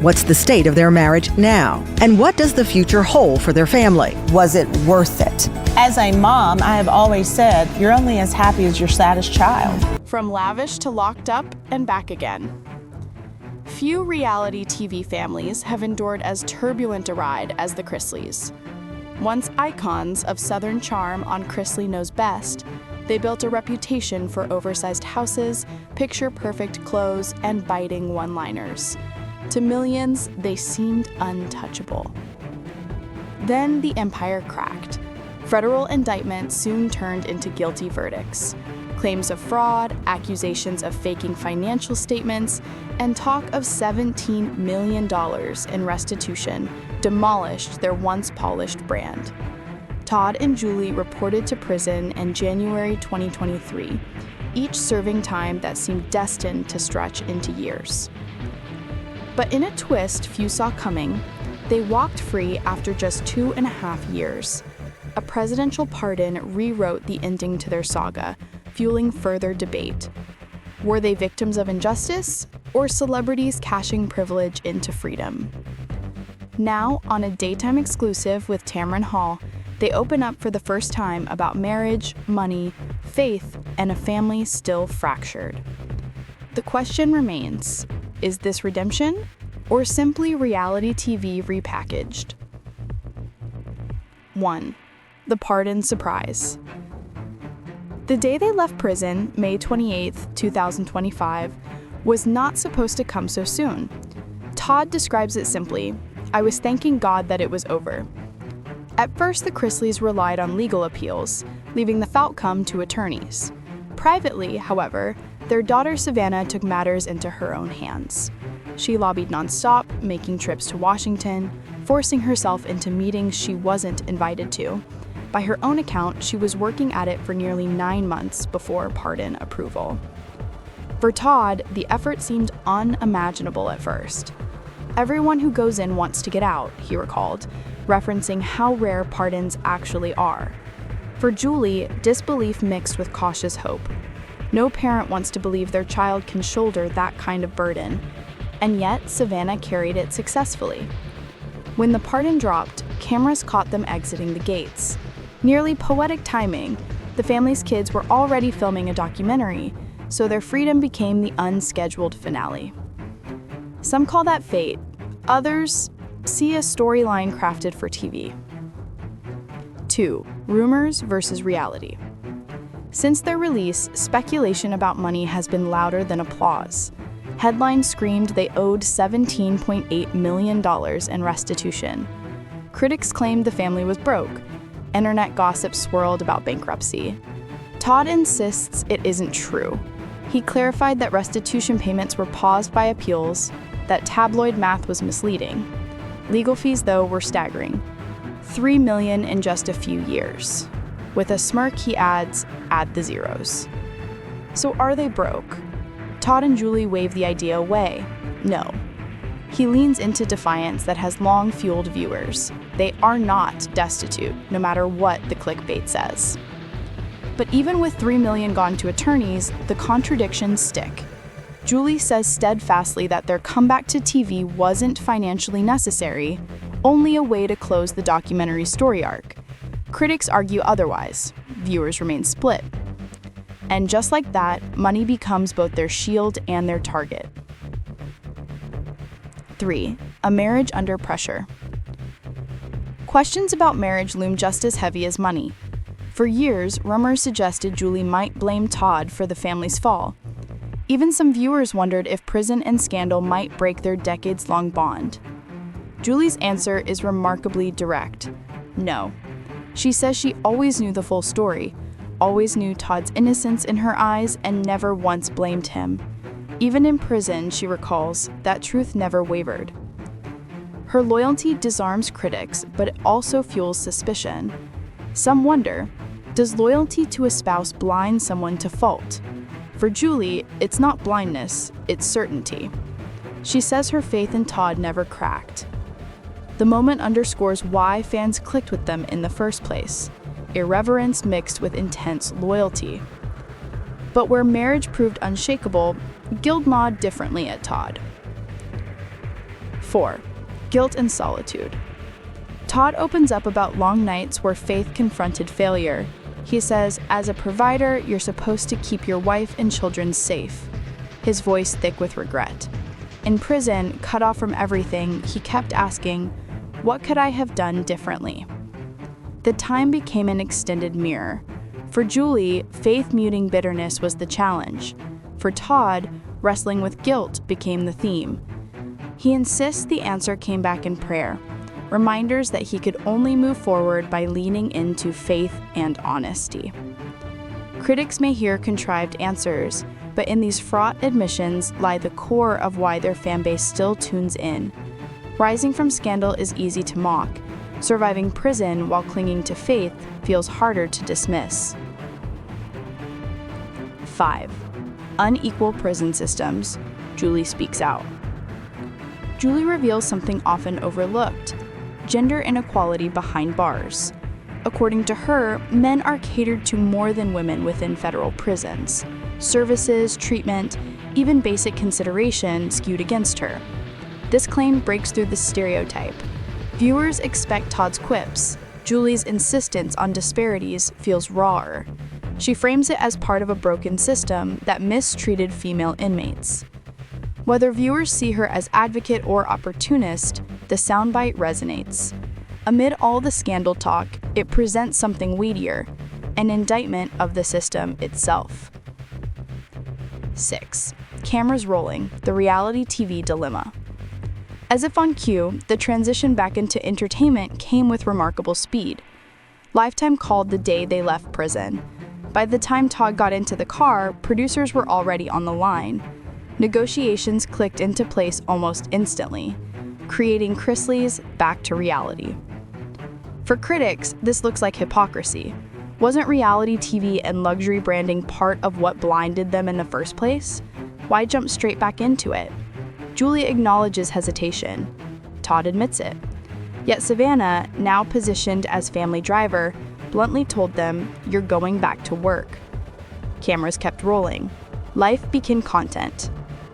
What's the state of their marriage now? And what does the future hold for their family? Was it worth it? As a mom, I have always said, you're only as happy as your saddest child. From lavish to locked up and back again. Few reality TV families have endured as turbulent a ride as the Chrisleys. Once icons of Southern charm on Chrisley Knows Best, they built a reputation for oversized houses, picture-perfect clothes, and biting one-liners. To millions, they seemed untouchable. Then the empire cracked. Federal indictments soon turned into guilty verdicts. Claims of fraud, accusations of faking financial statements, and talk of $17 million in restitution demolished their once polished brand. Todd and Julie reported to prison in January 2023, each serving time that seemed destined to stretch into years. But in a twist few saw coming, they walked free after just 2.5 years. A presidential pardon rewrote the ending to their saga, fueling further debate. Were they victims of injustice, or celebrities cashing privilege into freedom? Now, on a daytime exclusive with Tamron Hall, they open up for the first time about marriage, money, faith, and a family still fractured. The question remains, is this redemption, or simply reality TV repackaged? 1. The pardon surprise. The day they left prison, May 28, 2025, was not supposed to come so soon. Todd describes it simply, "I was thanking God that it was over." At first, the Chrisleys relied on legal appeals, leaving the outcome to attorneys. Privately, however, their daughter Savannah took matters into her own hands. She lobbied nonstop, making trips to Washington, forcing herself into meetings she wasn't invited to. By her own account, she was working at it for nearly 9 months before pardon approval. For Todd, the effort seemed unimaginable at first. "Everyone who goes in wants to get out," he recalled, referencing how rare pardons actually are. For Julie, disbelief mixed with cautious hope. No parent wants to believe their child can shoulder that kind of burden, and yet Savannah carried it successfully. When the pardon dropped, cameras caught them exiting the gates. Nearly poetic timing, the family's kids were already filming a documentary, so their freedom became the unscheduled finale. Some call that fate, others see a storyline crafted for TV. 2. Rumors versus reality. Since their release, speculation about money has been louder than applause. Headlines screamed they owed $17.8 million in restitution. Critics claimed the family was broke. Internet gossip swirled about bankruptcy. Todd insists it isn't true. He clarified that restitution payments were paused by appeals, that tabloid math was misleading. Legal fees, though, were staggering. $3 million in just a few years. With a smirk, he adds, "Add the zeros." So are they broke? Todd and Julie wave the idea away. No. He leans into defiance that has long fueled viewers. They are not destitute, no matter what the clickbait says. But even with $3 million gone to attorneys, the contradictions stick. Julie says steadfastly that their comeback to TV wasn't financially necessary, only a way to close the documentary story arc. Critics argue otherwise. Viewers remain split. And just like that, money becomes both their shield and their target. 3. A marriage under pressure. Questions about marriage loom just as heavy as money. For years, rumors suggested Julie might blame Todd for the family's fall. Even some viewers wondered if prison and scandal might break their decades-long bond. Julie's answer is remarkably direct. No. She says she always knew the full story, always knew Todd's innocence in her eyes, and never once blamed him. Even in prison, she recalls, that truth never wavered. Her loyalty disarms critics, but it also fuels suspicion. Some wonder, does loyalty to a spouse blind someone to fault? For Julie, it's not blindness, it's certainty. She says her faith in Todd never cracked. The moment underscores why fans clicked with them in the first place. Irreverence mixed with intense loyalty. But where marriage proved unshakable, Guild nod differently at Todd. 4. Guilt and solitude. Todd opens up about long nights where Faith confronted failure. He says, as a provider, you're supposed to keep your wife and children safe. His voice thick with regret. In prison, cut off from everything, he kept asking, what could I have done differently? The time became an extended mirror. For Julie, Faith muting bitterness was the challenge. For Todd, wrestling with guilt became the theme. He insists the answer came back in prayer, reminders that he could only move forward by leaning into faith and honesty. Critics may hear contrived answers, but in these fraught admissions lie the core of why their fanbase still tunes in. Rising from scandal is easy to mock. Surviving prison while clinging to faith feels harder to dismiss. 5. Unequal prison systems. Julie speaks out. Julie reveals something often overlooked: gender inequality behind bars. According to her, men are catered to more than women within federal prisons. Services, treatment, even basic consideration skewed against her. This claim breaks through the stereotype. Viewers expect Todd's quips. Julie's insistence on disparities feels rawer. She frames it as part of a broken system that mistreated female inmates. Whether viewers see her as advocate or opportunist, the soundbite resonates. Amid all the scandal talk, it presents something weightier, an indictment of the system itself. 6. Cameras rolling, the reality TV dilemma. As if on cue, the transition back into entertainment came with remarkable speed. Lifetime called the day they left prison. By the time Todd got into the car, producers were already on the line. Negotiations clicked into place almost instantly, creating Chrisleys back to reality. For critics, this looks like hypocrisy. Wasn't reality TV and luxury branding part of what blinded them in the first place? Why jump straight back into it? Julie acknowledges hesitation. Todd admits it. Yet Savannah, now positioned as family driver, bluntly told them, "You're going back to work." Cameras kept rolling. Life became content.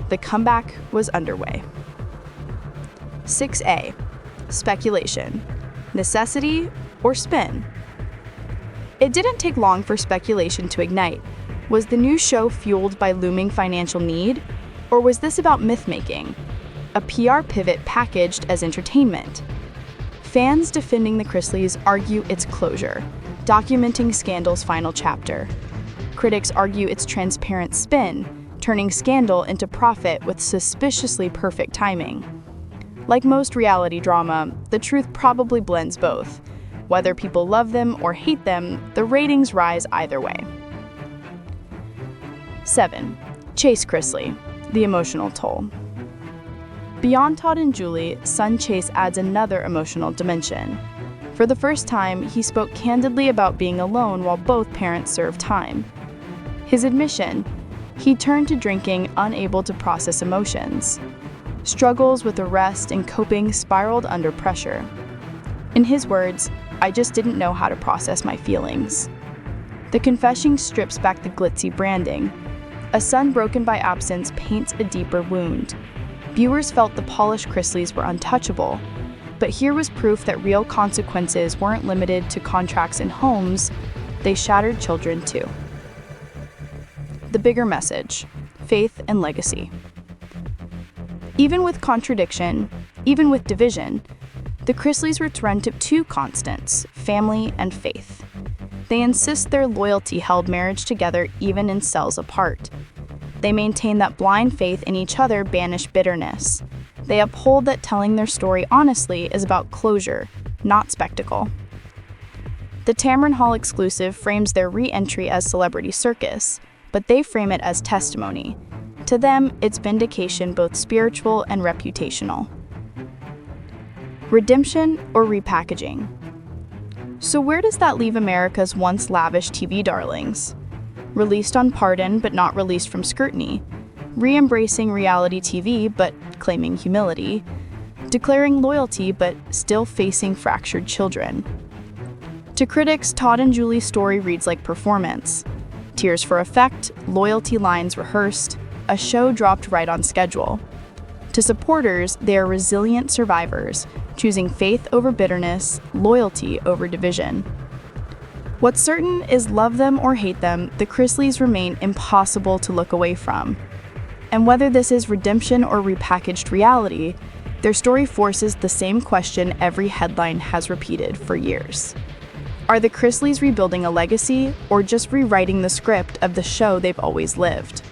The comeback was underway. 6A. Speculation. Necessity or spin? It didn't take long for speculation to ignite. Was the new show fueled by looming financial need? Or was this about myth-making? A PR pivot packaged as entertainment? Fans defending the Chrisleys argue it's closure, documenting scandal's final chapter. Critics argue it's transparent spin, turning scandal into profit with suspiciously perfect timing. Like most reality drama, the truth probably blends both. Whether people love them or hate them, the ratings rise either way. 7. Chase Chrisley, the emotional toll. Beyond Todd and Julie, son Chase adds another emotional dimension. For the first time, he spoke candidly about being alone while both parents served time. His admission: he turned to drinking, unable to process emotions. Struggles with arrest and coping spiraled under pressure. In his words, "I just didn't know how to process my feelings." The confession strips back the glitzy branding. A son broken by absence paints a deeper wound. Viewers felt the polished Chrisleys were untouchable, but here was proof that real consequences weren't limited to contracts and homes, they shattered children too. The bigger message: faith and legacy. Even with contradiction, even with division, the Chrisleys return to two constants: family and faith. They insist their loyalty held marriage together even in cells apart. They maintain that blind faith in each other banished bitterness. They uphold that telling their story honestly is about closure, not spectacle. The Tamron Hall exclusive frames their re-entry as celebrity circus, but they frame it as testimony. To them, it's vindication both spiritual and reputational. Redemption or repackaging? So where does that leave America's once lavish TV darlings? Released on pardon but not released from scrutiny, re-embracing reality TV but claiming humility, declaring loyalty but still facing fractured children. To critics, Todd and Julie's story reads like performance. Tears for effect, loyalty lines rehearsed, a show dropped right on schedule. To supporters, they are resilient survivors, choosing faith over bitterness, loyalty over division. What's certain is love them or hate them, the Chrisleys remain impossible to look away from. And whether this is redemption or repackaged reality, their story forces the same question every headline has repeated for years. Are the Chrisleys rebuilding a legacy or just rewriting the script of the show they've always lived?